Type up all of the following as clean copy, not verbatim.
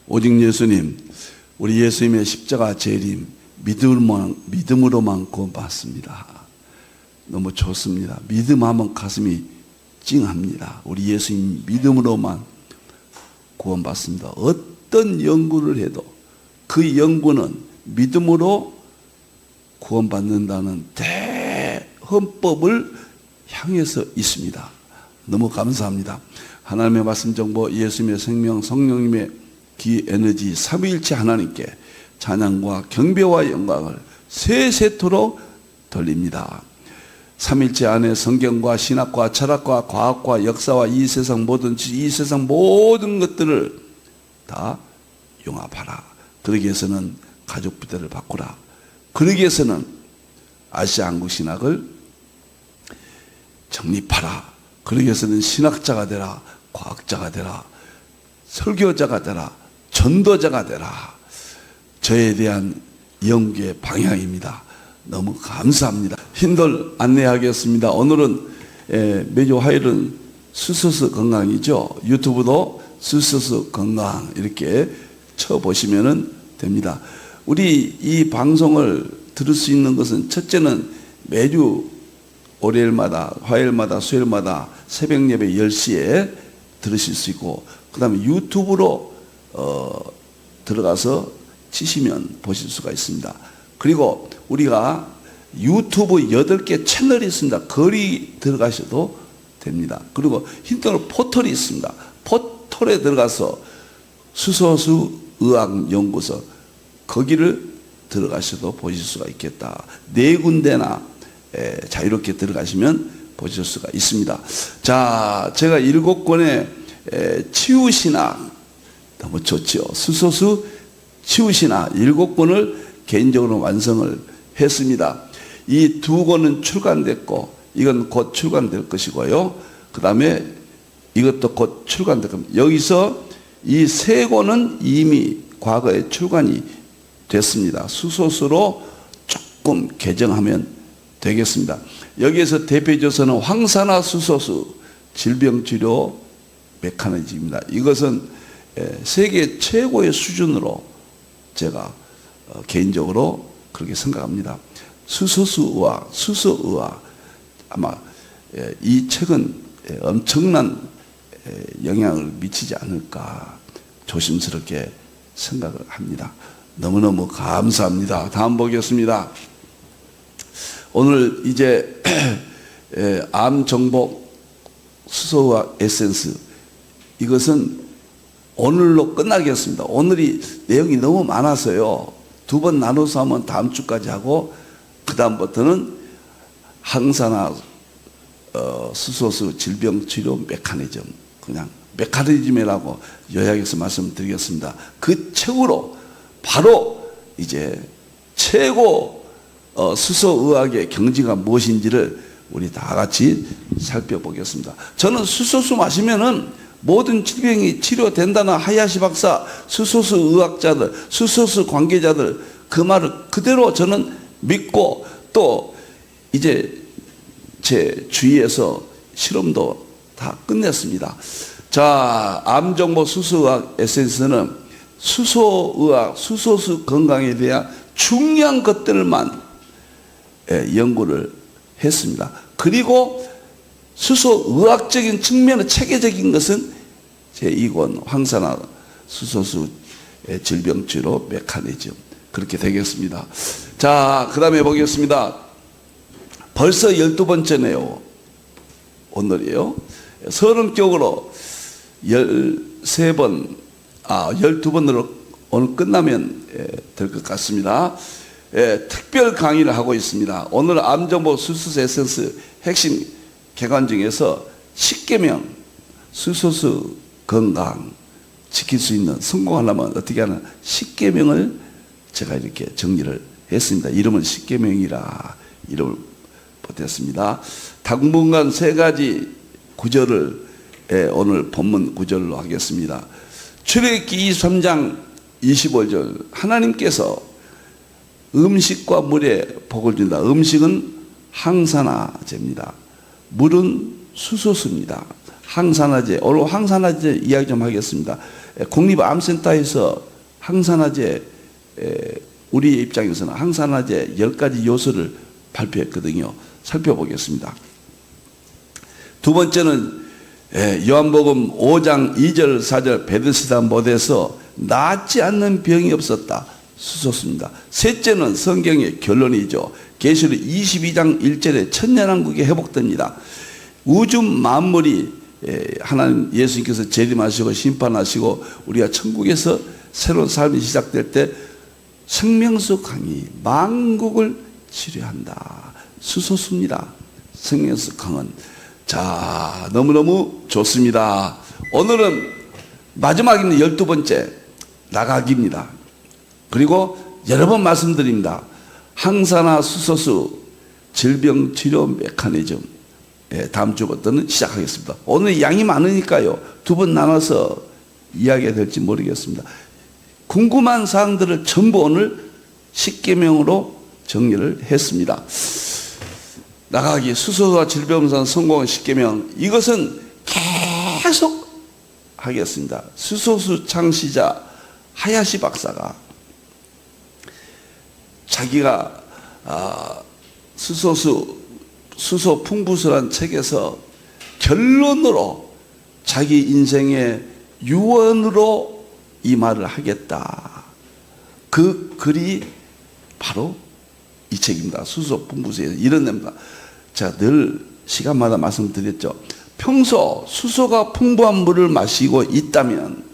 오직 예수님, 우리 예수님의 십자가 재림 믿음으로만 구원받습니다. 너무 좋습니다. 믿음하면 가슴이 찡합니다. 우리 예수님 믿음으로만 구원받습니다. 어떤 연구를 해도 그 연구는 믿음으로 구원받는다는 대헌법을 향해서 있습니다. 너무 감사합니다. 하나님의 말씀 정보, 예수님의 생명, 성령님의 기 에너지 삼위일체 하나님께 찬양과 경배와 영광을 세세토록 돌립니다. 삼일체 안에 성경과 신학과 철학과 과학과 역사와 이 세상 모든 것들을 다 융합하라. 그러기 위해서는 가족 부대를 바꾸라. 그러기 위해서는 아시아 한국 신학을 정립하라. 그러기 위해서는 신학자가 되라. 과학자가 되라. 설교자가 되라. 전도자가 되라. 저에 대한 연구의 방향입니다. 너무 감사합니다. 힌돌 안내하겠습니다. 오늘은 매주 화요일은 수소수 건강이죠. 유튜브도 수소수 건강 이렇게 쳐보시면 됩니다. 우리 이 방송을 들을 수 있는 것은 첫째는 매주 월요일마다 화요일마다 수요일마다 새벽 예배 10시에 들으실 수 있고, 그 다음에 유튜브로 들어가서 치시면 보실 수가 있습니다. 그리고 우리가 유튜브 8개 채널이 있습니다. 거기 들어가셔도 됩니다. 그리고 힌트로 포털이 있습니다. 포털에 들어가서 수소수 의학연구소 거기를 들어가셔도 보실 수가 있겠다. 4군데나 자유롭게 들어가시면 보실 수가 있습니다. 자, 제가 7권의 치유신학 너무 좋죠. 수소수 치유신학 7권을 개인적으로 완성을 했습니다. 이 2권은 출간됐고 이건 곧 출간될 것이고요. 그 다음에 이것도 곧 출간될 겁니다. 여기서 이 3권은 이미 과거에 출간이 됐습니다. 수소수로 조금 개정하면 되겠습니다. 여기에서 대표적으로는 황산화 수소수 질병치료 메커니즘입니다. 이것은 세계 최고의 수준으로 제가 개인적으로 그렇게 생각합니다. 수소수의학, 수소의학 아마 이 책은 엄청난 영향을 미치지 않을까 조심스럽게 생각을 합니다. 너무너무 감사합니다. 다음 보겠습니다. 오늘 이제 암정복 수소의학 에센스 이것은 오늘로 끝나겠습니다. 오늘이 내용이 너무 많아서요. 2번 나눠서 하면 다음 주까지 하고 그 다음부터는 항산화 수소수 질병치료 메커니즘 그냥 메커니즘이라고 요약해서 말씀드리겠습니다. 그 책으로 바로 이제 최고 수소의학의 경지가 무엇인지를 우리 다 같이 살펴보겠습니다. 저는 수소수 마시면은 모든 질병이 치료된다는 하야시 박사, 수소수 의학자들, 수소수 관계자들 그 말을 그대로 저는 믿고 또 이제 제 주위에서 실험도 다 끝냈습니다. 자, 암정보 수소의학 에센스는 수소의학, 수소수 건강에 대한 중요한 것들만 연구를 했습니다. 그리고 수소의학적인 측면의 체계적인 것은 제2권 황산화 수소수 질병치료 메커니즘 그렇게 되겠습니다. 자, 그 다음에 보겠습니다. 벌써 12번째네요. 오늘이요. 서론격으로 12번으로 오늘 끝나면 될 것 같습니다. 특별 강의를 하고 있습니다. 오늘 암정보 수소수 에센스 핵심 개관 중에서 10계명 수소수 건강 지킬 수 있는 성공하려면 어떻게 하나 10계명을 제가 이렇게 정리를 했습니다. 이름은 10계명이라 이름을 보탰습니다. 당분간 3가지 구절을 오늘 본문 구절로 하겠습니다. 출애굽기 23장 25절 하나님께서 음식과 물에 복을 준다. 음식은 항산화제입니다. 물은 수소수입니다. 항산화제, 오늘 항산화제 이야기 좀 하겠습니다. 국립암센터에서 항산화제, 우리 입장에서는 항산화제 10가지 요소를 발표했거든요. 살펴보겠습니다. 두 번째는 요한복음 5장 2절 4절 베데스다 못에서 낫지 않는 병이 없었다. 수소수입니다. 셋째는 성경의 결론이죠. 계시록 22장 1절에 천년왕국이 회복됩니다. 우주 만물이 하나님 예수님께서 재림하시고 심판하시고 우리가 천국에서 새로운 삶이 시작될 때 생명수 강이 만국을 치료한다. 수소수입니다. 생명수 강은. 자, 너무너무 좋습니다. 오늘은 마지막입니다. 12번째 나가기입니다. 그리고 여러 번 말씀드립니다. 항산화 수소수 질병치료 메커니즘, 다음 주부터는 시작하겠습니다. 오늘 양이 많으니까요, 두 번 나눠서 이야기가 될지 모르겠습니다. 궁금한 사항들을 전부 오늘 10계명으로 정리를 했습니다. 나가기 수소수와 질병san 성공한 10계명, 이것은 계속 하겠습니다. 수소수 창시자 하야시 박사가 자기가 수소 풍부수란 책에서 결론으로 자기 인생의 유언으로 이 말을 하겠다. 그 글이 바로 이 책입니다. 수소 풍부수에서 이런 겁니다. 제가 늘 시간마다 말씀드렸죠. 평소 수소가 풍부한 물을 마시고 있다면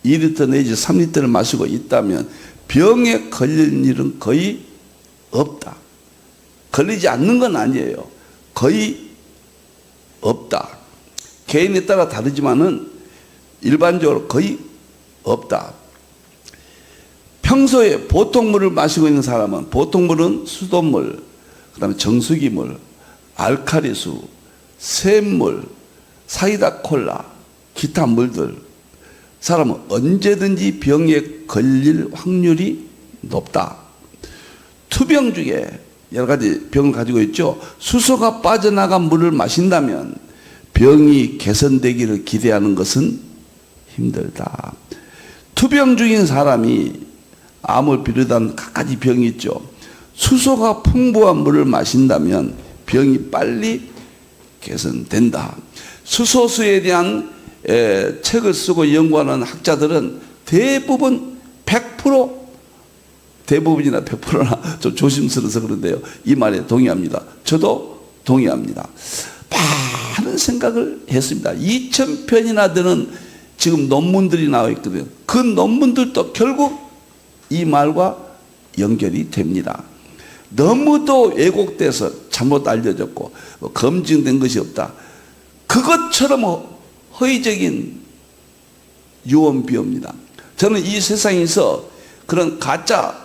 2리터 내지 3리터를 마시고 있다면 병에 걸릴 일은 거의 없다. 걸리지 않는 건 아니에요. 거의 없다. 개인에 따라 다르지만은 일반적으로 거의 없다. 평소에 보통 물을 마시고 있는 사람은, 보통 물은 수돗물, 그 다음에 정수기물, 알칼리수, 샘물, 사이다 콜라, 기타 물들, 사람은 언제든지 병에 걸릴 확률이 높다. 투병 중에 여러 가지 병을 가지고 있죠. 수소가 빠져나간 물을 마신다면 병이 개선되기를 기대하는 것은 힘들다. 투병 중인 사람이 암을 비롯한 갖가지 병이 있죠. 수소가 풍부한 물을 마신다면 병이 빨리 개선된다. 수소수에 대한 책을 쓰고 연구하는 학자들은 대부분 100%, 대부분이나 100%나 좀 조심스러워서 그런데요, 이 말에 동의합니다. 저도 동의합니다. 많은 생각을 했습니다. 2000편이나 되는 지금 논문들이 나와 있거든요. 그 논문들도 결국 이 말과 연결이 됩니다. 너무도 왜곡돼서 잘못 알려졌고 검증된 것이 없다. 그것처럼 허위적인 유언비어입니다. 저는 이 세상에서 그런 가짜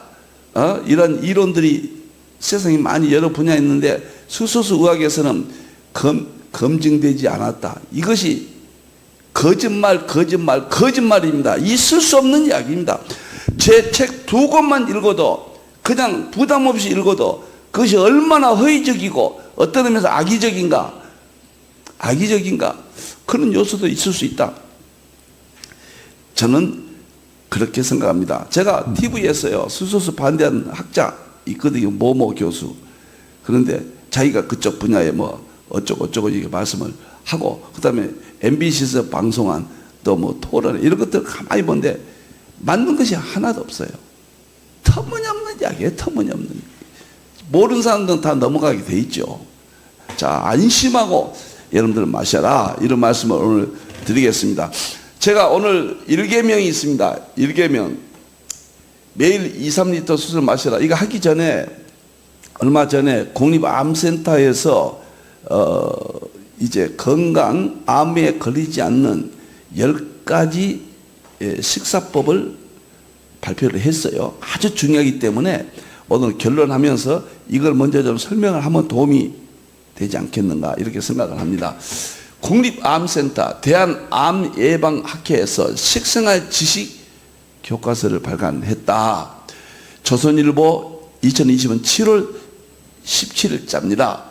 이런 이론들이 세상에 많이 여러 분야에 있는데 수소수 의학에서는 검증되지 않았다. 이것이 거짓말입니다. 있을 수 없는 이야기입니다. 제 책 2권만 읽어도, 그냥 부담 없이 읽어도 그것이 얼마나 허위적이고 어떤 의미에서 악의적인가 그런 요소도 있을 수 있다. 저는 그렇게 생각합니다. 제가 TV에서요, 수소수 반대하는 학자 있거든요. 모모 교수. 그런데 자기가 그쪽 분야에 뭐 어쩌고 이렇게 말씀을 하고, 그 다음에 MBC에서 방송한 또 뭐 토론 이런 것들 가만히 보는데 맞는 것이 하나도 없어요. 터무니없는 이야기예요. 터무니없는. 모르는 사람들은 다 넘어가게 돼 있죠. 자, 안심하고 여러분들 마셔라, 이런 말씀을 오늘 드리겠습니다. 제가 오늘 1계명이 있습니다. 1계명. 매일 2, 3리터 수술 마셔라. 이거 하기 전에, 얼마 전에 국립암센터에서 이제 건강, 암에 걸리지 않는 10가지 식사법을 발표를 했어요. 아주 중요하기 때문에 오늘 결론하면서 이걸 먼저 좀 설명을 하면 도움이 되지 않겠는가, 이렇게 생각을 합니다. 국립암센터 대한암예방학회에서 식생활 지식 교과서를 발간했다. 조선일보 2020년 7월 17일자입니다.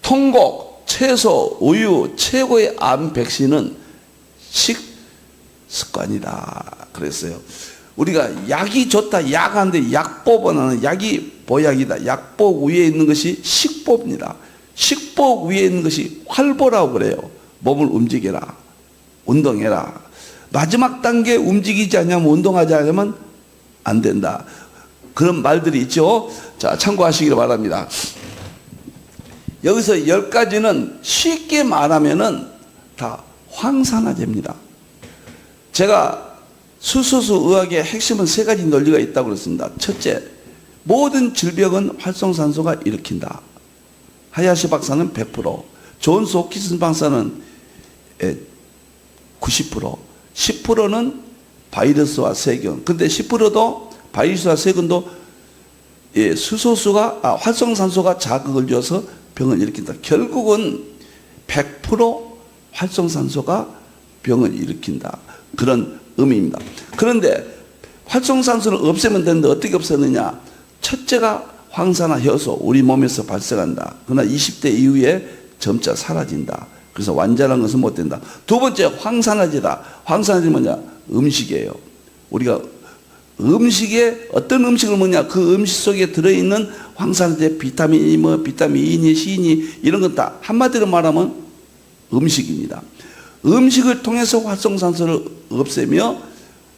통곡, 채소, 우유 최고의 암 백신은 식습관이다 그랬어요. 우리가 약이 좋다 약하는데 약보보다는 약이 보약이다. 약보 위에 있는 것이 식보입니다. 식보 위에 있는 것이 활보라고 그래요. 몸을 움직여라, 운동해라. 마지막 단계 움직이지 않으면, 운동하지 않으면 안 된다. 그런 말들이 있죠. 자, 참고하시기를 바랍니다. 여기서 10가지는 쉽게 말하면은 다 황산화제입니다. 제가 수소수 의학의 핵심은 3가지 논리가 있다고 그랬습니다. 첫째, 모든 질병은 활성산소가 일으킨다. 하야시 박사는 100%, 존스 홉킨슨 박사는 90%, 10%는 바이러스와 세균. 근데 10%도 바이러스와 세균도 수소수가 활성산소가 자극을 줘서 병을 일으킨다. 결국은 100% 활성산소가 병을 일으킨다. 그런 의미입니다. 그런데 활성산소를 없애면 되는데 어떻게 없애느냐? 첫째가 황산화 효소, 우리 몸에서 발생한다. 그러나 20대 이후에 점차 사라진다. 그래서 완전한 것은 못 된다. 두 번째, 황산화제다. 황산화제는 뭐냐? 음식이에요. 우리가 음식에 어떤 음식을 먹냐, 그 음식 속에 들어있는 황산화제, 비타민이 비타민 E니 C니 이런 건 다 한마디로 말하면 음식입니다. 음식을 통해서 활성산소를 없애며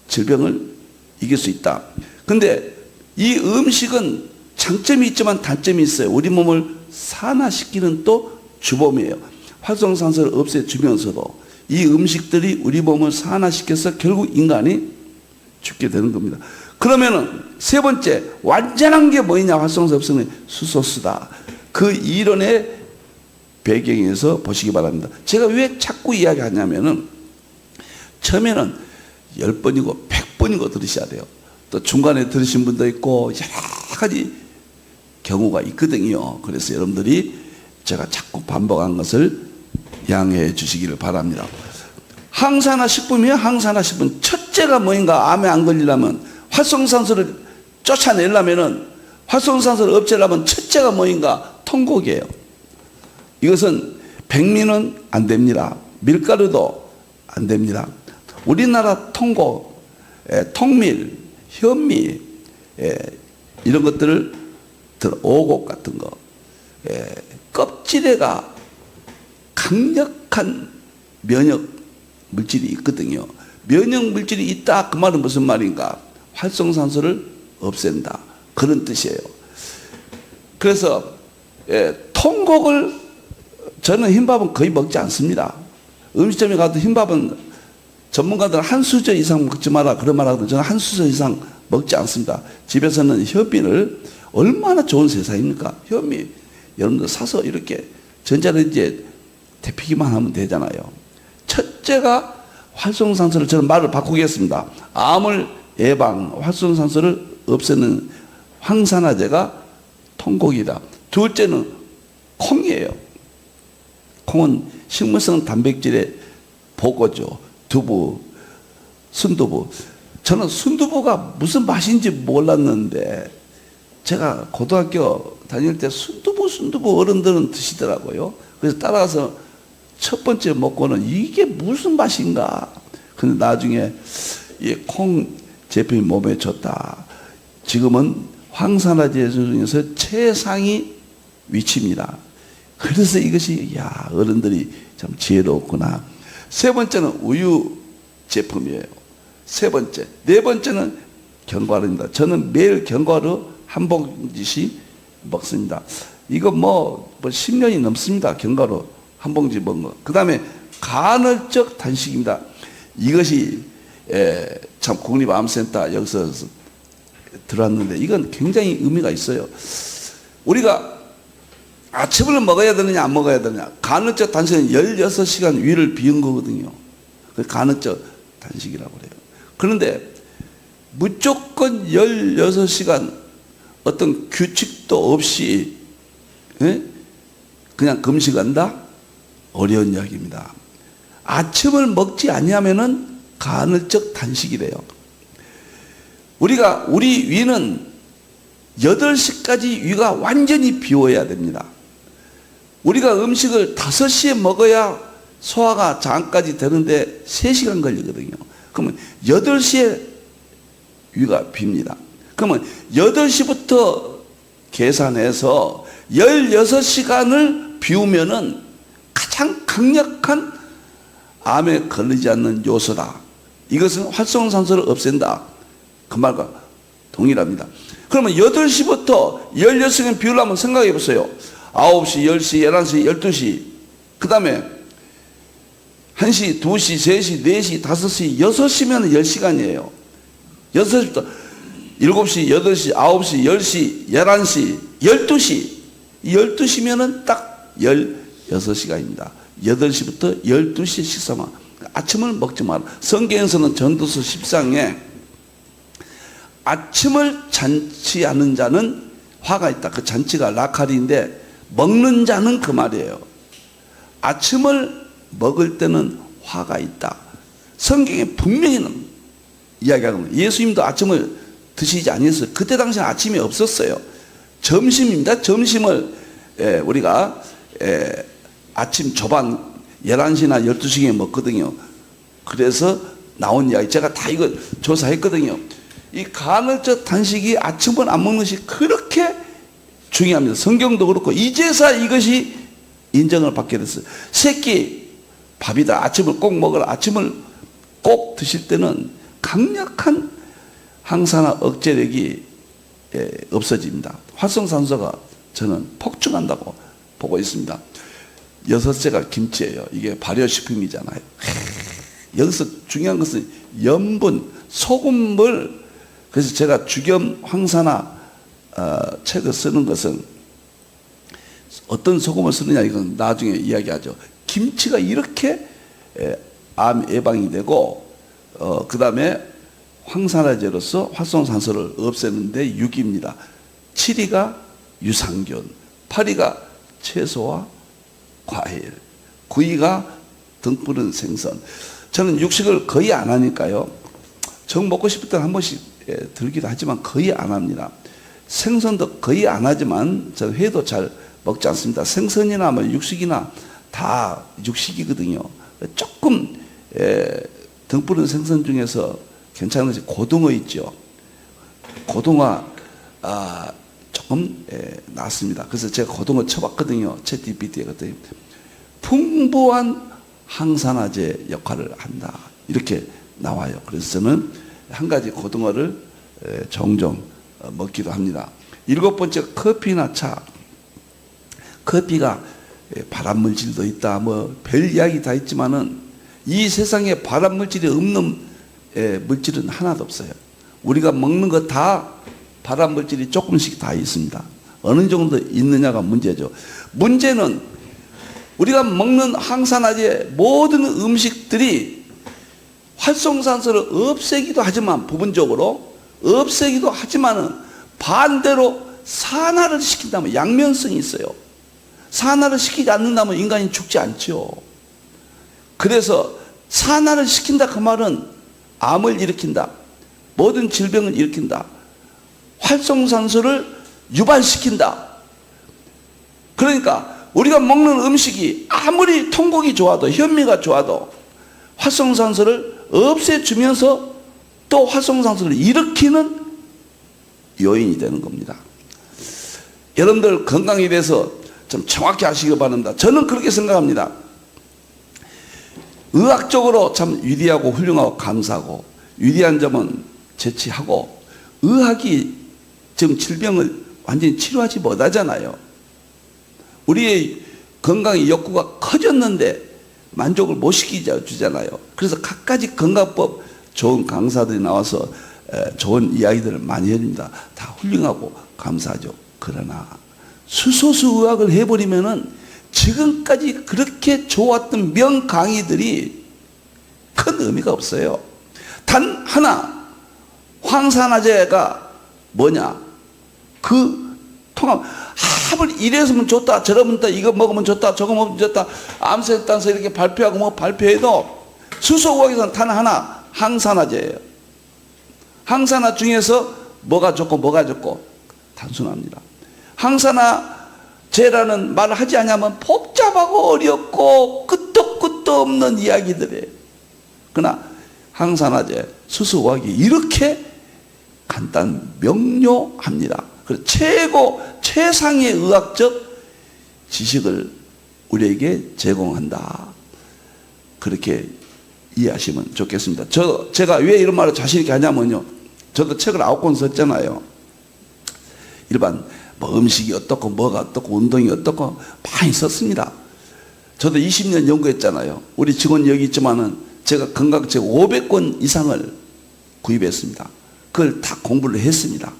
질병을 이길 수 있다. 근데 이 음식은 장점이 있지만 단점이 있어요. 우리 몸을 산화시키는 또 주범이에요. 활성산소를 없애주면서도 이 음식들이 우리 몸을 산화시켜서 결국 인간이 죽게 되는 겁니다. 그러면은 세 번째, 완전한 게 뭐냐? 활성산소 없으면 수소수다. 그 이론의 배경에서 보시기 바랍니다. 제가 왜 자꾸 이야기하냐면은 처음에는 10번이고 100번이고 들으셔야 돼요. 또 중간에 들으신 분도 있고 여러 가지 경우가 있거든요. 그래서 여러분들이 제가 자꾸 반복한 것을 양해해 주시기를 바랍니다. 항산화 식품이요. 항산화 식품 첫째가 뭐인가? 암에 안 걸리려면, 활성산소를 쫓아내려면은, 활성산소를 없애려면 첫째가 뭐인가? 통곡이에요. 이것은 백미는 안 됩니다. 밀가루도 안 됩니다. 우리나라 통곡, 통밀, 현미, 이런 것들을 오곡 같은 거, 껍질에가 강력한 면역 물질이 있거든요. 면역 물질이 있다, 그 말은 무슨 말인가? 활성산소를 없앤다, 그런 뜻이에요. 그래서 통곡을, 저는 흰밥은 거의 먹지 않습니다. 음식점에 가도 흰밥은 전문가들은 한 수저 이상 먹지 마라 그런 말 하거든요. 저는 한 수저 이상 먹지 않습니다. 집에서는 현미를, 얼마나 좋은 세상입니까? 현미 여러분들 사서 이렇게 전자레인지에 데피기만 하면 되잖아요. 첫째가 활성산소를, 저는 말을 바꾸겠습니다. 암을 예방, 활성산소를 없애는 황산화제가 통곡이다. 둘째는 콩이에요. 콩은 식물성 단백질의 보고죠. 두부, 순두부. 저는 순두부가 무슨 맛인지 몰랐는데 제가 고등학교 다닐 때 순두부 어른들은 드시더라고요. 그래서 따라가서 첫 번째 먹고는 이게 무슨 맛인가. 근데 나중에 이 콩 제품이 몸에 좋다. 지금은 황산화제 중에서 최상위 위치입니다. 그래서 이것이, 야, 어른들이 참 지혜롭구나. 세 번째는 우유 제품이에요. 세 번째. 네 번째는 견과류입니다. 저는 매일 견과류 한 봉지씩 먹습니다. 이거 뭐 10년이 넘습니다. 견과류 한 봉지 먹은 거. 그 다음에 간헐적 단식입니다. 이것이 참 국립암센터 여기서 들어왔는데 이건 굉장히 의미가 있어요. 우리가 아침을 먹어야 되느냐 안 먹어야 되느냐. 간헐적 단식은 16시간 위를 비운 거거든요. 그 간헐적 단식이라고 그래요. 그런데 무조건 16시간 어떤 규칙도 없이 그냥 금식한다? 어려운 이야기입니다. 아침을 먹지 않냐면은 간헐적 단식이래요. 우리 위는 8시까지 위가 완전히 비워야 됩니다. 우리가 음식을 5시에 먹어야 소화가 장까지 되는데 3시간 걸리거든요. 그러면 8시에 위가 빕니다. 그러면 8시부터 계산해서 16시간을 비우면은 가장 강력한 암에 걸리지 않는 요소다. 이것은 활성산소를 없앤다. 그 말과 동일합니다. 그러면 8시부터 16시간 비우려면 생각해 보세요. 9시, 10시, 11시, 12시, 그 다음에 1시, 2시, 3시, 4시, 5시, 6시면 10시간이에요. 6시부터 7시, 8시, 9시, 10시, 11시, 12시. 12시면은 딱 16시간입니다. 8시부터 12시 식사만. 아침을 먹지 마라. 성경에서는 전도서 10장에 아침을 잔치하는 자는 화가 있다. 그 잔치가 라칼인데 먹는 자는 그 말이에요. 아침을 먹을 때는 화가 있다. 성경에 분명히 이야기하는 거예요. 예수님도 아침을 드시지 아니했어요. 그때 당시에 아침이 없었어요. 점심입니다. 점심을 우리가 아침 조반 11시나 12시에 먹거든요. 그래서 나온 이야기 제가 다 이거 조사했거든요. 이 간헐적 단식이 아침을 안 먹는 것이 그렇게 중요합니다. 성경도 그렇고 이제서 이것이 인정을 받게 됐어요. 새끼 밥이다. 아침을 꼭 먹으라. 아침을 꼭 드실 때는 강력한 항산화 억제력이 없어집니다. 활성산소가 저는 폭증한다고 보고 있습니다. 6째가 김치예요. 이게 발효식품이잖아요. 여기서 중요한 것은 염분, 소금을, 그래서 제가 주겸 항산화 책을 쓰는 것은 어떤 소금을 쓰느냐 이건 나중에 이야기하죠. 김치가 이렇게 암 예방이 되고 그 다음에 황산화제로서 활성산소를 없애는데 6입니다. 7위가 유산균, 8위가 채소와 과일, 9위가 등푸른 생선. 저는 육식을 거의 안 하니까요. 정 먹고 싶을 때는 한 번씩 들기도 하지만 거의 안 합니다. 생선도 거의 안 하지만 저 회도 잘 먹지 않습니다. 생선이나 뭐 육식이나 다 육식이거든요. 조금 등푸른 생선 중에서 괜찮은 것이 고등어 있죠. 고등어 조금 낫습니다. 그래서 제가 고등어 쳐봤거든요. 챗GPT에 그랬더니 풍부한 항산화제 역할을 한다. 이렇게 나와요. 그래서 저는 한 가지 고등어를 종종 먹기도 합니다. 7번째 커피나 차. 커피가 발암물질도 있다. 뭐 별 이야기 다 있지만은 이 세상에 발암물질이 없는 물질은 하나도 없어요. 우리가 먹는 거 다 발암물질이 조금씩 다 있습니다. 어느 정도 있느냐가 문제죠. 문제는 우리가 먹는 항산화제 모든 음식들이 활성산소를 없애기도 하지만 부분적으로 없애기도 하지만은 반대로 산화를 시킨다면 양면성이 있어요. 산화를 시키지 않는다면 인간이 죽지 않죠. 그래서 산화를 시킨다 그 말은 암을 일으킨다. 모든 질병을 일으킨다. 활성산소를 유발시킨다. 그러니까 우리가 먹는 음식이 아무리 통곡이 좋아도 현미가 좋아도 활성산소를 없애주면서 또 활성산소를 일으키는 요인이 되는 겁니다. 여러분들 건강에 대해서 좀 정확히 아시기 바랍니다. 저는 그렇게 생각합니다. 의학적으로 참 위대하고 훌륭하고 감사하고 위대한 점은 제치하고 의학이 지금 질병을 완전히 치료하지 못하잖아요. 우리의 건강의 욕구가 커졌는데 만족을 못 시켜주잖아요. 그래서 갖가지 건강법 좋은 강사들이 나와서 좋은 이야기들을 많이 해줍니다. 다 훌륭하고 감사하죠. 그러나 수소수 의학을 해버리면은 지금까지 그렇게 좋았던 명강의들이 큰 의미가 없어요. 단 하나, 황산화제가 뭐냐? 그 통합, 합을 이래서면 좋다, 저러면 좋다, 이거 먹으면 좋다, 저거 먹으면 좋다, 암세단서 이렇게 발표하고 뭐 발표해도 수소의학에서는 단 하나, 항산화제예요. 항산화 중에서 뭐가 좋고 뭐가 좋고 단순합니다. 항산화 죄라는 말을 하지 않냐면 복잡하고 어렵고 끝도 없는 이야기들이에요. 그러나 항산화제, 수소화학이 이렇게 간단 명료합니다. 그래서 최상의 의학적 지식을 우리에게 제공한다. 그렇게 이해하시면 좋겠습니다. 제가 왜 이런 말을 자신 있게 하냐면요, 저도 책을 9권 썼잖아요. 일반 뭐 음식이 어떻고 뭐가 어떻고 운동이 어떻고 많이 썼습니다. 저도 20년 연구했잖아요. 우리 직원이 여기 있지만은 제가 건강책 500권 이상을 구입했습니다. 그걸 다 공부를 했습니다.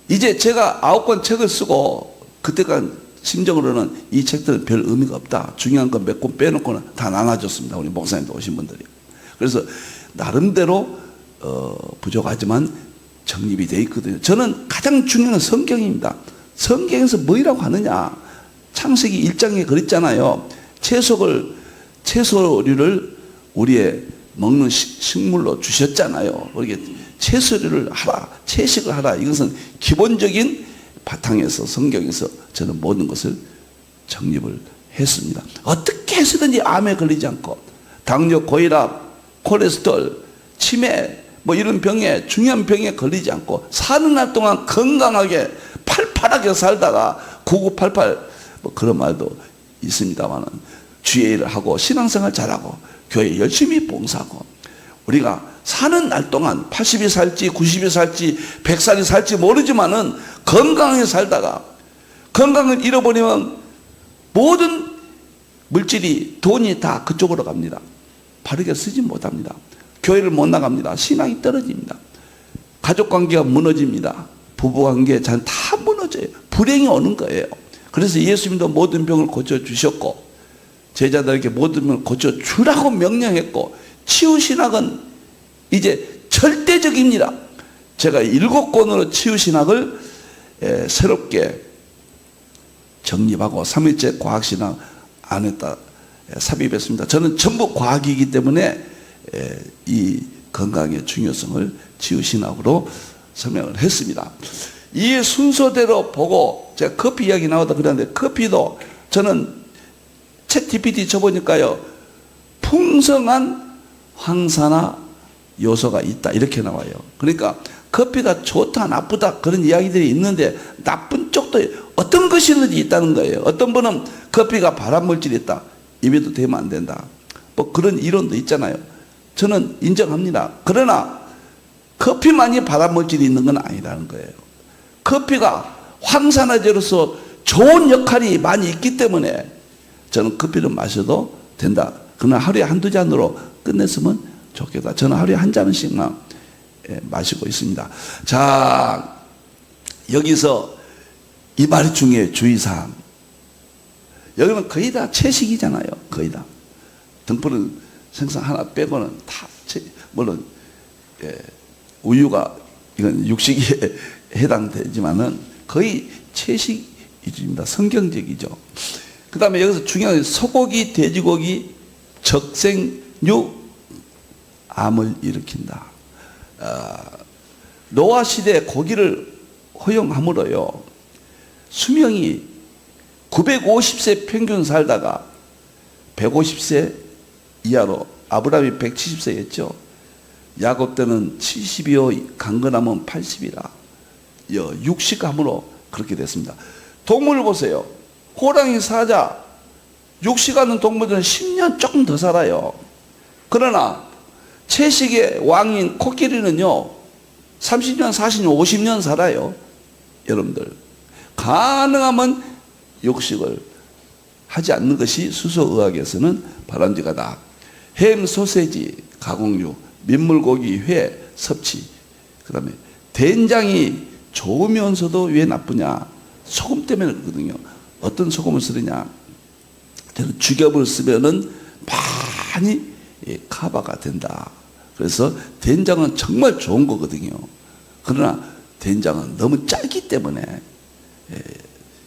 이제 제가 9권 책을 쓰고 그때가 심정으로는 이 책들은 별 의미가 없다. 중요한 건 몇 권 빼놓고는 다 나눠줬습니다. 우리 목사님도 오신 분들이. 그래서 나름대로 부족하지만 정립이 되어 있거든요. 저는 가장 중요한 건 성경입니다. 성경에서 뭐라고 하느냐. 창세기 1장에 그랬잖아요. 채소류를 우리의 먹는 식물로 주셨잖아요. 그렇게 채소류를 하라, 채식을 하라. 이것은 기본적인 바탕에서 성경에서 저는 모든 것을 정립을 했습니다. 어떻게 해서든지 암에 걸리지 않고 당뇨, 고혈압, 콜레스테롤, 치매 뭐 이런 병에, 중요한 병에 걸리지 않고 사는 날 동안 건강하게 팔팔하게 살다가 9988 뭐 그런 말도 있습니다만은 주의 일을 하고 신앙생활 잘하고 교회 열심히 봉사하고 우리가 사는 날 동안 80이 살지 90이 살지 100살이 살지 모르지만은 건강하게 살다가 건강을 잃어버리면 모든 물질이, 돈이 다 그쪽으로 갑니다. 바르게 쓰지 못합니다. 교회를 못 나갑니다. 신앙이 떨어집니다. 가족관계가 무너집니다. 부부관계 다 무너져요. 불행이 오는 거예요. 그래서 예수님도 모든 병을 고쳐주셨고 제자들에게 모든 병을 고쳐주라고 명령했고 치유신학은 이제 절대적입니다. 제가 7권으로 치유신학을 새롭게 정립하고 3일째 과학신학 안에다 삽입했습니다. 저는 전부 과학이기 때문에 이 건강의 중요성을 치유신학으로 설명을 했습니다. 이 순서대로 보고 제가 커피 이야기 나오다 그랬는데 커피도 저는 챗 GPT 쳐보니까요 풍성한 황산화 요소가 있다 이렇게 나와요. 그러니까 커피가 좋다 나쁘다 그런 이야기들이 있는데 나쁜 쪽도 어떤 것이든지 있다는 거예요. 어떤 분은 커피가 발암물질이 있다. 입에도 대면 안 된다. 뭐 그런 이론도 있잖아요. 저는 인정합니다. 그러나 커피만이 발암물질이 있는 건 아니라는 거예요. 커피가 황산화제로서 좋은 역할이 많이 있기 때문에 저는 커피를 마셔도 된다. 그러나 하루에 한두 잔으로 끝냈으면 좋겠다. 저는 하루에 한 잔씩만 마시고 있습니다. 자, 여기서 이 말이 중요해요. 주의사항. 여기는 거의 다 채식이잖아요. 거의 다. 등푸른 생선 하나 빼고는 다 물론 우유가 이건 육식에 해당되지만은 거의 채식입니다. 성경적이죠. 그 다음에 여기서 중요한 소고기, 돼지고기, 적생류 암을 일으킨다. 노아 시대에 고기를 허용함으로요 수명이 950세 평균 살다가 150세 이하로 아브라함이 170세였죠. 야곱 때는 70이요 강건하면 80이라 육식함으로 그렇게 됐습니다. 동물을 보세요. 호랑이, 사자, 육식하는 동물들은 10년 조금 더 살아요. 그러나 채식의 왕인 코끼리는요 30년, 40년, 50년 살아요. 여러분들 가능하면 육식을 하지 않는 것이 수소의학에서는 바람직하다. 햄, 소세지, 가공류, 민물고기, 회 섭취, 그 다음에 된장이 좋으면서도 왜 나쁘냐? 소금 때문에 그렇거든요. 어떤 소금을 쓰느냐? 저는 죽엽을 쓰면은 많이 카바가 된다. 그래서 된장은 정말 좋은 거거든요. 그러나 된장은 너무 짜기 때문에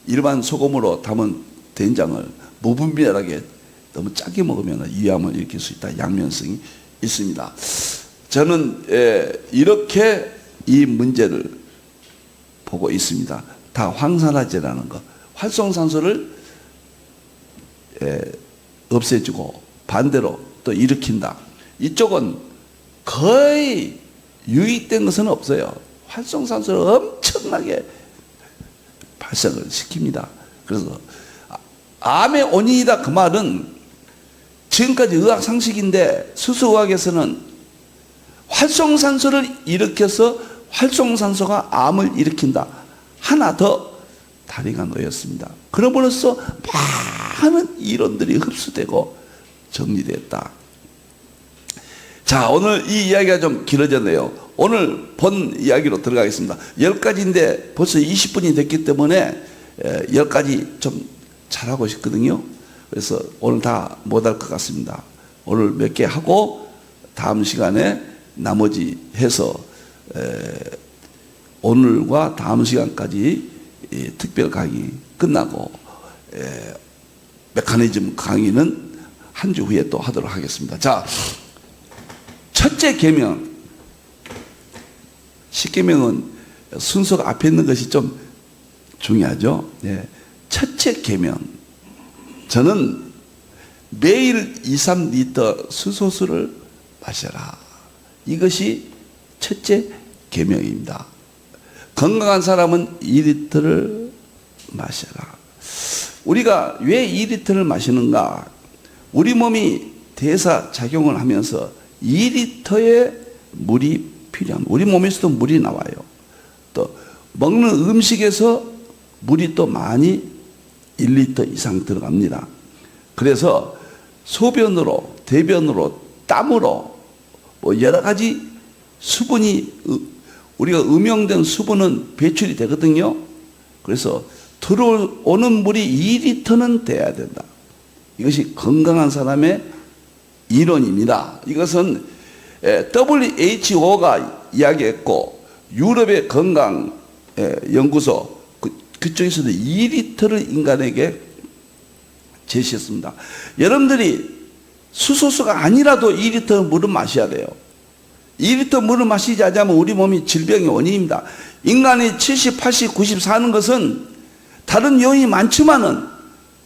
일반 소금으로 담은 된장을 무분별하게 너무 짜게 먹으면 위암을 일으킬 수 있다. 양면성이 있습니다. 저는 이렇게 이 문제를 보고 있습니다. 다 황산화제라는 것. 활성산소를 없애주고 반대로 또 일으킨다. 이쪽은 거의 유익된 것은 없어요. 활성산소를 엄청나게 발생을 시킵니다. 그래서 암의 원인이다 그 말은 지금까지 의학 상식인데 수소의학에서는 활성산소를 일으켜서 활성산소가 암을 일으킨다. 하나 더 다리가 놓였습니다. 그러므로써 많은 이론들이 흡수되고 정리됐다. 자, 오늘 이 이야기가 좀 길어졌네요. 오늘 본 이야기로 들어가겠습니다. 10가지인데 벌써 20분이 됐기 때문에 10가지 좀 잘하고 싶거든요. 그래서 오늘 다 못할 것 같습니다. 오늘 몇 개 하고 다음 시간에 나머지 해서 오늘과 다음 시간까지 특별 강의 끝나고 메커니즘 강의는 한 주 후에 또 하도록 하겠습니다. 자, 첫째 계명. 10계명은 순서가 앞에 있는 것이 좀 중요하죠. 첫째 계명. 저는 매일 2, 3리터 수소수를 마셔라. 이것이 첫째 계명입니다. 건강한 사람은 2리터를 마셔라. 우리가 왜 2리터를 마시는가? 우리 몸이 대사 작용을 하면서 2리터의 물이 필요합니다. 우리 몸에서도 물이 나와요. 또 먹는 음식에서 물이 또 많이 1리터 이상 들어갑니다. 그래서 소변으로, 대변으로, 땀으로 뭐 여러 가지 수분이, 우리가 음용된 수분은 배출이 되거든요. 그래서 들어오는 물이 2리터는 돼야 된다. 이것이 건강한 사람의 이론입니다. 이것은 WHO가 이야기했고 유럽의 건강 연구소 그쪽에서도 2리터를 인간에게 제시했습니다. 여러분들이 수소수가 아니라도 2리터 물은 마셔야 돼요. 2리터 물을 마시지 않으면 우리 몸이 질병의 원인입니다. 인간이 70, 80, 90 사는 것은 다른 요인이 많지만은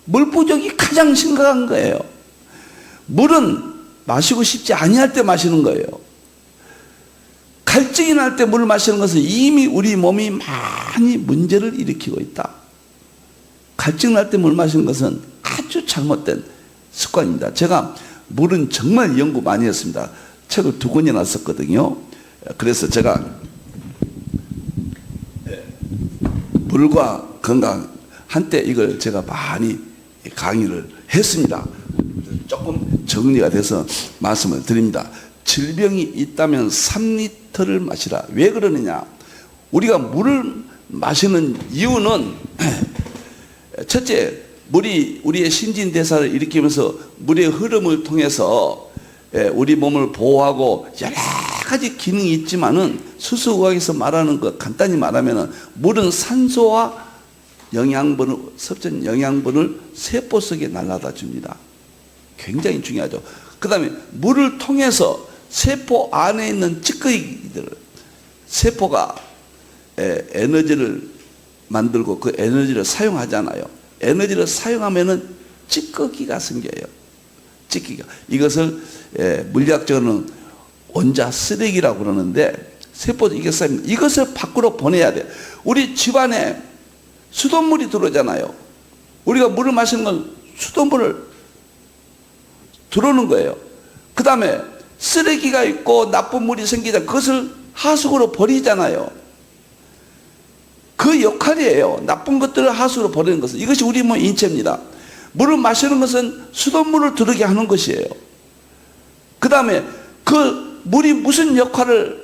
물 부족이 가장 심각한 거예요. 물은 마시고 싶지 아니할 때 마시는 거예요. 갈증이 날 때 물을 마시는 것은 이미 우리 몸이 많이 문제를 일으키고 있다. 갈증 날 때 물 마시는 것은 아주 잘못된 습관입니다. 제가 물은 정말 연구 많이 했습니다. 책을 2권이나 썼거든요. 그래서 제가 물과 건강 한때 이걸 제가 많이 강의를 했습니다. 조금 정리가 돼서 말씀을 드립니다. 질병이 있다면 3리터를 마시라. 왜 그러느냐? 우리가 물을 마시는 이유는 첫째, 물이 우리의 신진대사를 일으키면서 물의 흐름을 통해서 우리 몸을 보호하고 여러 가지 기능이 있지만은 수소의학에서 말하는 것 간단히 말하면은 물은 산소와 영양분을, 섭전 영양분을 세포 속에 날라다 줍니다. 굉장히 중요하죠. 그 다음에 물을 통해서 세포 안에 있는 찌꺼기들, 세포가 에너지를 만들고 그 에너지를 사용하잖아요. 에너지를 사용하면은 찌꺼기가 생겨요. 찌꺼기가. 이것을 물리학적으로는 원자 쓰레기라고 그러는데 세포도 이게 쌓입니다. 이것을 밖으로 보내야 돼. 우리 집안에 수돗물이 들어오잖아요. 우리가 물을 마시는 건 수돗물을 들어오는 거예요. 그 다음에 쓰레기가 있고 나쁜 물이 생기자 그것을 하수구로 버리잖아요. 그 역할이에요. 나쁜 것들을 하수구로 버리는 것은. 이것이 우리 몸 인체입니다. 물을 마시는 것은 수돗물을 들어오게 하는 것이에요. 그 다음에 그 물이 무슨 역할을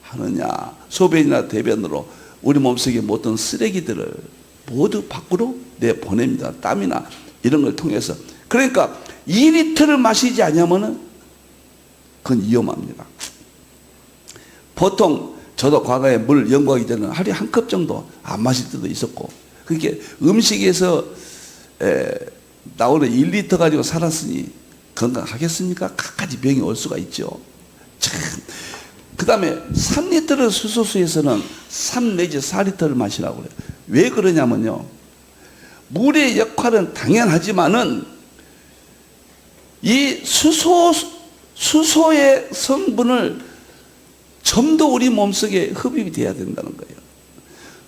하느냐? 소변이나 대변으로 우리 몸속에 모든 쓰레기들을 모두 밖으로 내보냅니다. 땀이나 이런 걸 통해서. 그러니까 2리터를 마시지 않으면 그건 위험합니다. 보통 저도 과거에 물 연구하기 전에 하루에 한 컵 정도 안 마실 때도 있었고, 그렇게 음식에서 나오는 1리터 가지고 살았으니 건강하겠습니까? 갖가지 병이 올 수가 있죠. 그 다음에 3리터를 수소수에서는 3 내지 4리터를 마시라고 그래요. 왜 그러냐면요, 물의 역할은 당연하지만은 이 수소의 성분을 좀 더 우리 몸속에 흡입이 돼야 된다는 거예요.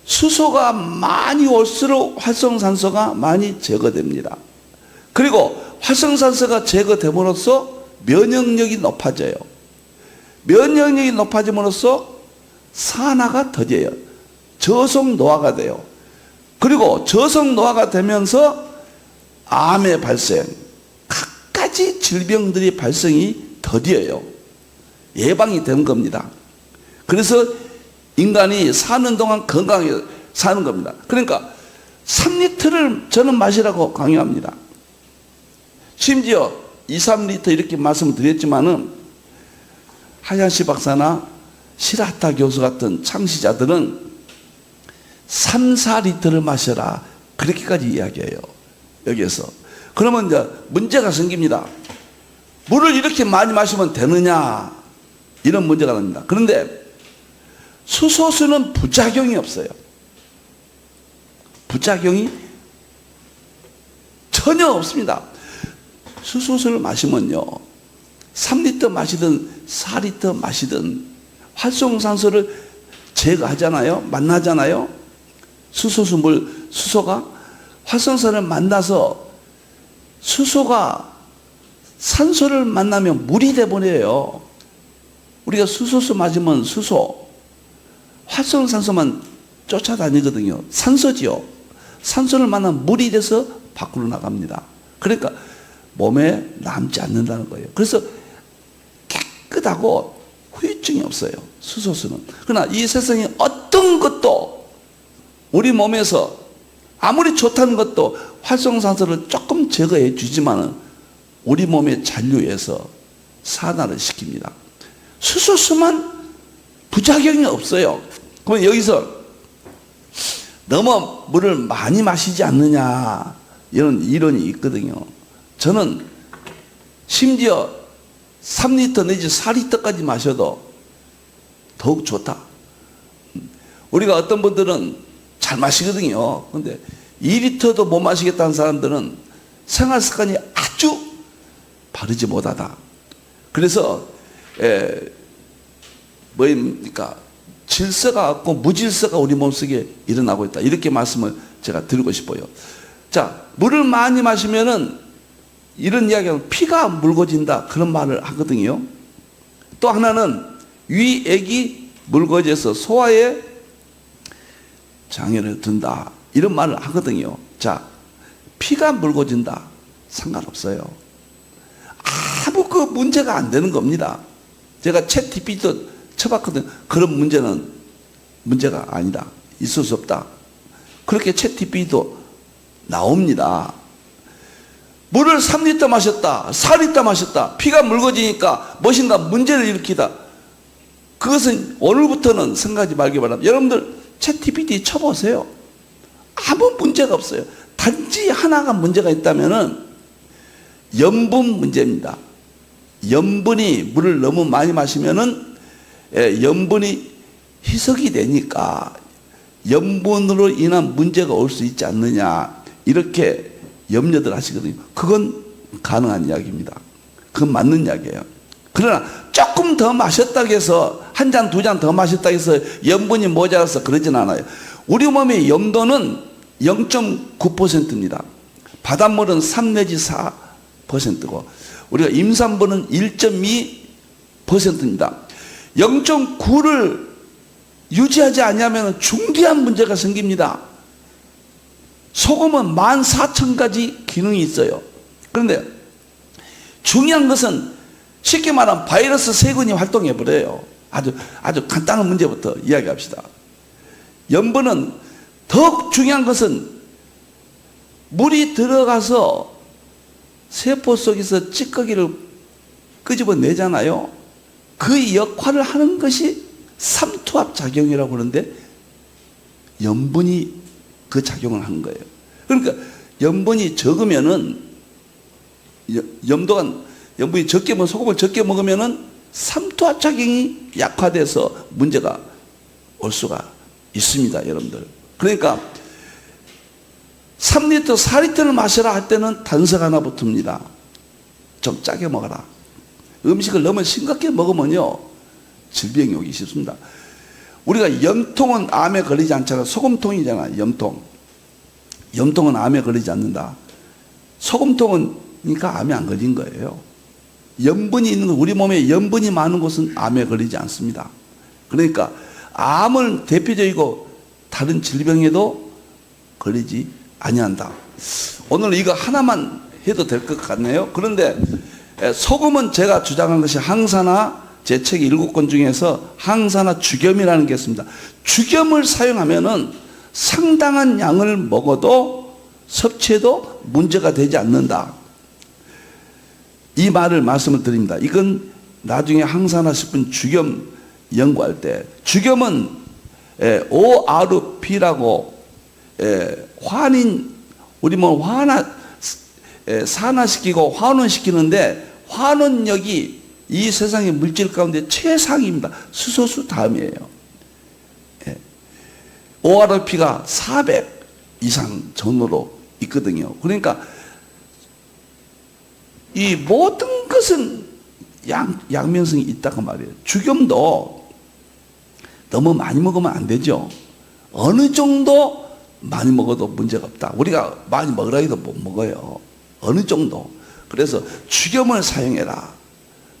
수소가 많이 올수록 활성산소가 많이 제거됩니다. 그리고 활성산소가 제거됨으로써 면역력이 높아져요. 면역력이 높아짐으로써 산화가 더뎌요. 저속노화가 돼요. 그리고 저속노화가 되면서 암의 발생, 갖가지 질병들이 발생이 더뎌요. 예방이 되는 겁니다. 그래서 인간이 사는 동안 건강하게 사는 겁니다. 그러니까 3리터를 저는 마시라고 강요합니다. 심지어 2, 3리터 이렇게 말씀을 드렸지만은 하얀시 박사나 시라타 교수 같은 창시자들은 3, 4리터를 마셔라 그렇게까지 이야기해요. 여기에서. 그러면 이제 문제가 생깁니다. 물을 이렇게 많이 마시면 되느냐 이런 문제가 납니다. 그런데 수소수는 부작용이 없어요. 부작용이 전혀 없습니다. 수소수를 마시면요 3리터 마시든 4리터 마시든 활성산소를 제거하잖아요. 만나잖아요. 수소가 활성산소를 만나서 수소가 산소를 만나면 물이 돼버려요. 우리가 수소수 맞으면 수소, 활성산소만 쫓아다니거든요. 산소지요. 산소를 만나면 물이 돼서 밖으로 나갑니다. 그러니까 몸에 남지 않는다는 거예요. 그래서 깨끗하고 후유증이 없어요. 수소수는. 그러나 이 세상에 어떤 것도 우리 몸에서 아무리 좋다는 것도 활성산소를 조금 제거해 주지만은 우리 몸의 잔류에서 산화를 시킵니다. 수소수만 부작용이 없어요. 그러면 여기서 너무 물을 많이 마시지 않느냐 이런 이론이 있거든요. 저는 심지어 3리터 내지 4리터까지 마셔도 더욱 좋다. 우리가 어떤 분들은 잘 마시거든요. 근데 2리터도 못 마시겠다는 사람들은 생활 습관이 아주 바르지 못하다. 그래서 뭐입니까? 질서가 없고 무질서가 우리 몸속에 일어나고 있다. 이렇게 말씀을 제가 드리고 싶어요. 자, 물을 많이 마시면은 이런 이야기하면 피가 묽어진다. 그런 말을 하거든요. 또 하나는 위액이 묽어져서 소화에 장애를 든다. 이런 말을 하거든요. 자, 피가 묽어진다. 상관없어요. 아무 그 문제가 안 되는 겁니다. 제가 챗GPT도 쳐봤거든요. 그런 문제가 아니다. 있을 수 없다. 그렇게 챗GPT도 나옵니다. 물을 3리터 마셨다. 4리터 마셨다. 피가 묽어지니까 무엇인가 문제를 일으키다. 그것은 오늘부터는 생각하지 말기 바랍니다. 여러분들 챗GPT 쳐보세요. 아무 문제가 없어요. 단지 하나가 문제가 있다면은 염분 문제입니다. 염분이 물을 너무 많이 마시면은 염분이 희석이 되니까 염분으로 인한 문제가 올 수 있지 않느냐 이렇게 염려들 하시거든요. 그건 가능한 이야기입니다. 그건 맞는 이야기예요. 그러나 조금 더 마셨다고 해서 한 잔, 두 잔 더 마셨다고 해서 염분이 모자라서 그러진 않아요. 우리 몸의 염도는 0.9%입니다. 바닷물은 3 내지 4%고 우리가 임산부는 1.2%입니다. 0.9를 유지하지 않으면 중대한 문제가 생깁니다. 소금은 14,000가지 기능이 있어요. 그런데 중요한 것은 쉽게 말하면 바이러스 세균이 활동해 버려요. 아주 간단한 문제부터 이야기합시다. 염분은 더욱 중요한 것은 물이 들어가서 세포 속에서 찌꺼기를 끄집어내잖아요. 그 역할을 하는 것이 삼투압 작용이라고 하는데 염분이 그 작용을 하는 거예요. 그러니까 염분이 적으면은 염분이 적게 먹으면 소금을 적게 먹으면은 삼투압 작용이 약화돼서 문제가 올 수가 있습니다, 여러분들. 그러니까 3리터, 4리터를 마셔라 할 때는 단석 하나 붙습니다. 좀 짜게 먹어라. 음식을 너무 싱겁게 먹으면요, 질병이 오기 쉽습니다. 우리가 염통은 암에 걸리지 않잖아. 소금통이잖아, 염통. 염통은 암에 걸리지 않는다. 소금통은 그러니까 암에 안 걸린 거예요. 염분이 있는 것, 우리 몸에 염분이 많은 곳은 암에 걸리지 않습니다. 그러니까 암을 대표적이고 다른 질병에도 걸리지 아니한다. 오늘 이거 하나만 해도 될 것 같네요. 그런데 소금은 제가 주장한 것이 항산화, 제 책 7권 중에서 항산화 주겸이라는 게 있습니다. 주겸을 사용하면은 상당한 양을 먹어도 섭취해도 문제가 되지 않는다. 이 말씀을 드립니다. 이건 나중에 항산화 식품 주겸 연구할 때, 주겸은 ORP라고 우리 몸 산화시키고 환원시키는데, 환원력이 이 세상의 물질 가운데 최상입니다. 수소수 다음이에요. ORP가 400 이상 전후로 있거든요. 그러니까 이 모든 것은 양면성이 있다고 말이에요. 주겸도 너무 많이 먹으면 안 되죠. 어느 정도 많이 먹어도 문제가 없다. 우리가 많이 먹으라 해도 못 먹어요. 어느 정도. 그래서 주겸을 사용해라.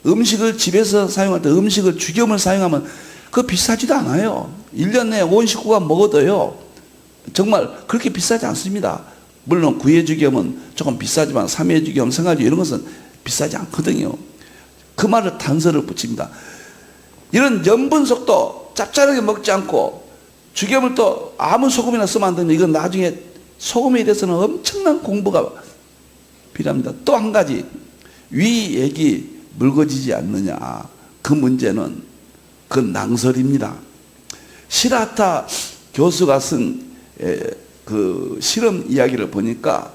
음식을 집에서 사용할 때 음식을 주겸을 사용하면 그거 비싸지도 않아요. 1년 내에 온 식구가 먹어도요, 정말 그렇게 비싸지 않습니다. 물론 구해주겸은 조금 비싸지만 삼해주겸, 생활주 이런 것은 비싸지 않거든요. 그 말을 단서를 붙입니다. 이런 염분속도 짭짤하게 먹지 않고 주겸을 또 아무 소금이나 쓰면 안 됩니다. 이건 나중에 소금에 대해서는 엄청난 공부가 필요합니다. 또 한 가지, 위액이 묽어지지 않느냐, 그 문제는 그건 낭설입니다. 시라타 교수가 쓴 그 실험 이야기를 보니까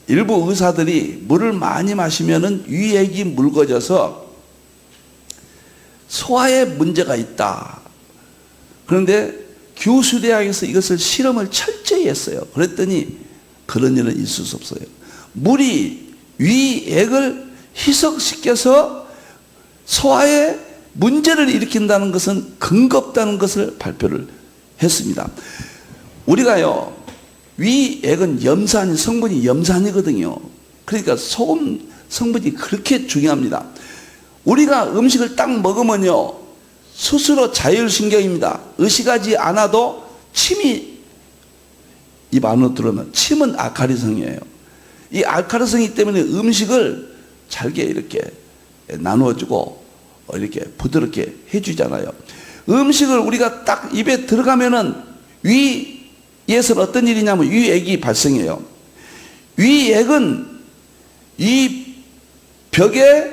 일부 의사들이 물을 많이 마시면은 위액이 묽어져서 소화에 문제가 있다. 그런데 교수대학에서 이것을 실험을 철저히 했어요. 그랬더니 그런 일은 있을 수 없어요. 물이 위액을 희석시켜서 소화에 문제를 일으킨다는 것은 근거 없다는 것을 발표를 했습니다. 우리가요, 위액은 성분이 염산이거든요. 그러니까 소금 성분이 그렇게 중요합니다. 우리가 음식을 딱 먹으면요, 스스로 자율신경입니다. 의식하지 않아도 침이 입 안으로 들어오면, 침은 알칼리성이에요. 이 알칼리성이기 때문에 음식을 잘게 이렇게 나누어주고 이렇게 부드럽게 해주잖아요. 음식을 우리가 딱 입에 들어가면은 위에서는 어떤 일이냐면 위액이 발생해요. 위액은 이 벽의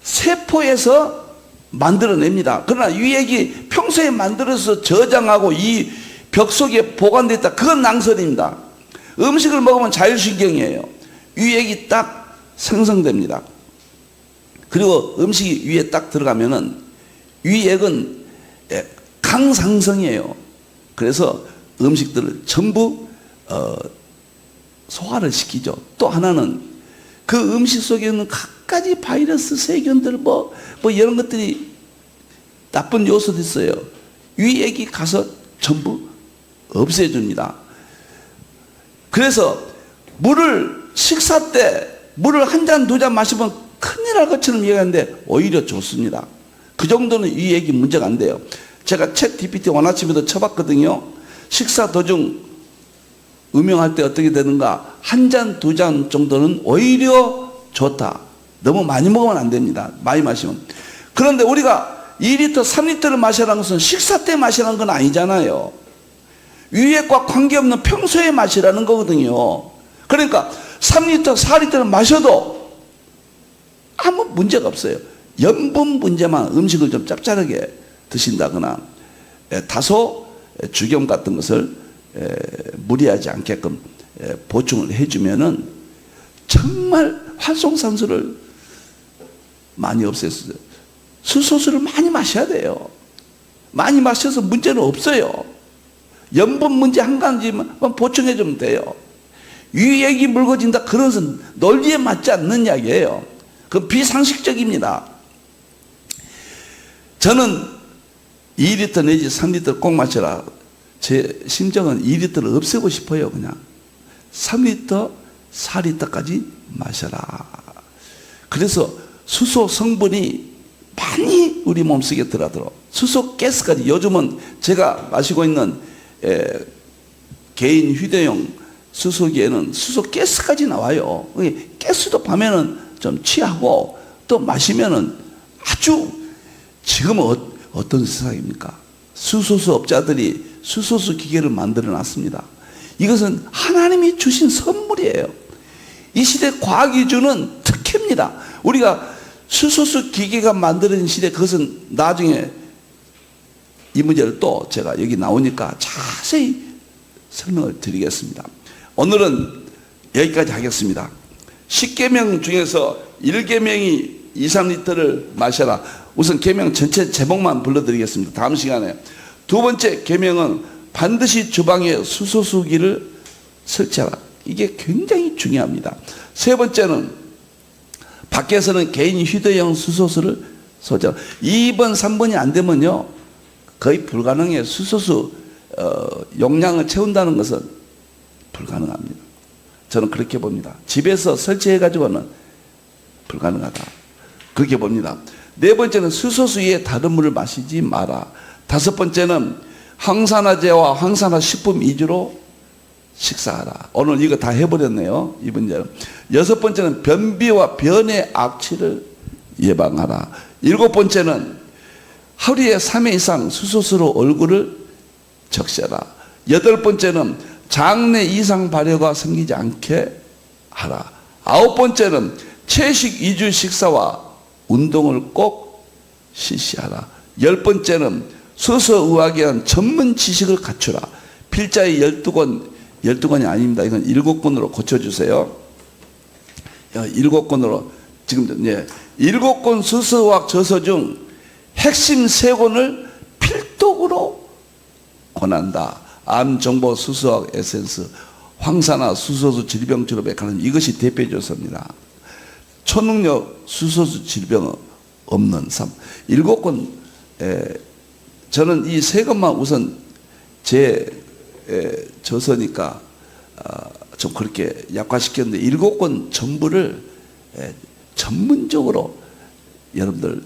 세포에서 만들어냅니다. 그러나 위액이 평소에 만들어서 저장하고 이 벽 속에 보관되어 있다. 그건 낭설입니다. 음식을 먹으면 자율신경이에요. 위액이 딱 생성됩니다. 그리고 음식이 위에 딱 들어가면은 위액은 강상성이에요. 그래서 음식들을 전부 소화를 시키죠. 또 하나는 그 음식 속에 있는 각가지 바이러스, 세균들 뭐 이런 것들이 나쁜 요소도 있어요. 위액이 가서 전부 없애줍니다. 그래서 식사 때 물을 한 잔, 두 잔 마시면 큰일 날 것처럼 얘기하는데 오히려 좋습니다. 그 정도는 위액이 문제가 안 돼요. 제가 챗 GPT 원아침에도 쳐봤거든요. 식사 도중 음용할 때 어떻게 되는가? 한 잔, 두 잔 정도는 오히려 좋다. 너무 많이 먹으면 안 됩니다. 많이 마시면. 그런데 우리가 2리터, 3리터를 마시라는 것은 식사 때 마시라는 건 아니잖아요. 위액과 관계없는 평소에 마시라는 거거든요. 그러니까 3리터, 4리터를 마셔도 아무 문제가 없어요. 염분 문제만, 음식을 좀 짭짤하게 드신다거나 다소 주겸 같은 것을 무리하지 않게끔 보충을 해주면은 정말 활성산소를 많이 없애서 수소수를 많이 마셔야 돼요. 많이 마셔서 문제는 없어요. 염분 문제 한 가지만 보충해 주면 돼요. 유액이 묽어진다. 그런 것은 논리에 맞지 않는 이야기예요. 그 비상식적입니다. 저는 2리터 내지 3리터 꼭 마셔라. 제 심정은 2리터를 없애고 싶어요. 그냥 3리터, 4리터까지 마셔라. 그래서 수소 성분이 많이 우리 몸속에 들어들어. 수소 가스까지. 요즘은 제가 마시고 있는 개인 휴대용 수소기에는 수소 가스까지 나와요. 가스도 밤에는 좀 취하고 또 마시면은 아주 지금 어떤 세상입니까? 수소수 업자들이 수소수 기계를 만들어 놨습니다. 이것은 하나님이 주신 선물이에요. 이 시대 과학이 주는 특혜입니다. 우리가 수소수 기계가 만들어진 시대, 그것은 나중에 이 문제를 또 제가 여기 나오니까 자세히 설명을 드리겠습니다. 오늘은 여기까지 하겠습니다. 10계명 중에서 1계명이 2, 3리터를 마셔라. 우선 계명 전체 제목만 불러드리겠습니다. 다음 시간에. 두 번째 계명은 반드시 주방에 수소수기를 설치하라. 이게 굉장히 중요합니다. 세 번째는 밖에서는 개인 휴대용 수소수를 소지하라. 2번, 3번이 안 되면요 거의 불가능해요. 수소수 용량을 채운다는 것은 불가능합니다. 저는 그렇게 봅니다. 집에서 설치해가지고는 불가능하다. 그렇게 봅니다. 네 번째는 수소수 위에 다른 물을 마시지 마라. 다섯 번째는 항산화제와 항산화식품 위주로 식사하라. 오늘 이거 다 해버렸네요. 이 문제는. 여섯 번째는 변비와 변의 악취를 예방하라. 일곱 번째는 하루에 3회 이상 수소수로 얼굴을 적셔라. 여덟 번째는 장내 이상 발효가 생기지 않게 하라. 아홉 번째는 채식 위주 식사와 운동을 꼭 실시하라. 열 번째는 수소의학에 대한 전문 지식을 갖추라. 필자의 12권이 아닙니다. 이건 7권으로 고쳐주세요. 7권으로 지금 7권 수소의학 저서 중 핵심 3권을 필독으로 권한다. 암정보 수소학 에센스, 황산화 수소수 질병 치료 메커니즘, 이것이 대표 저서입니다. 초능력 수소수 질병 없는 삶. 7권, 저는 이 3권만 우선 제 저서니까 좀 그렇게 약화시켰는데 7권 전부를 전문적으로 여러분들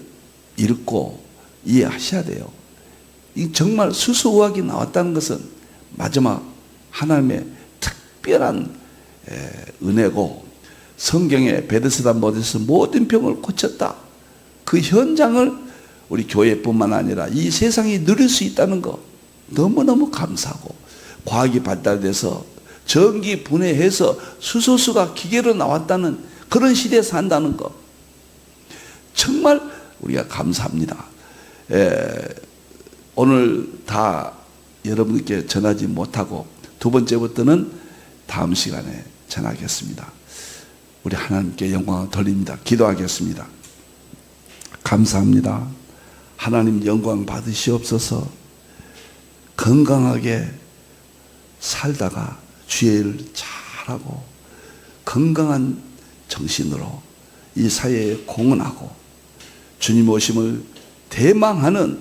읽고 이해하셔야 돼요. 이 정말 수소의학이 나왔다는 것은 마지막 하나님의 특별한 은혜고, 성경에 베데스다 못에서 모든 병을 고쳤다. 그 현장을 우리 교회뿐만 아니라 이 세상이 누릴 수 있다는 거 너무너무 감사하고, 과학이 발달돼서 전기 분해해서 수소수가 기계로 나왔다는 그런 시대에 산다는 거 정말 우리가 감사합니다. 오늘 다 여러분께 전하지 못하고 두 번째부터는 다음 시간에 전하겠습니다. 우리 하나님께 영광을 돌립니다. 기도하겠습니다. 감사합니다. 하나님 영광 받으시옵소서. 건강하게 살다가 주의 일을 잘하고 건강한 정신으로 이 사회에 공헌하고 주님 오심을 대망하는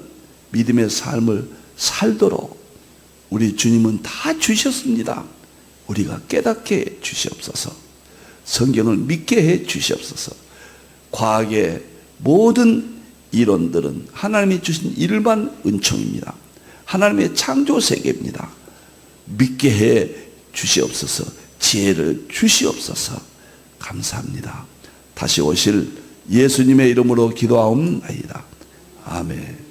믿음의 삶을 살도록 우리 주님은 다 주셨습니다. 우리가 깨닫게 해 주시옵소서. 성경을 믿게 해 주시옵소서. 과학의 모든 이론들은 하나님이 주신 일반 은총입니다. 하나님의 창조 세계입니다. 믿게 해 주시옵소서. 지혜를 주시옵소서. 감사합니다. 다시 오실 예수님의 이름으로 기도하옵나이다. 아멘.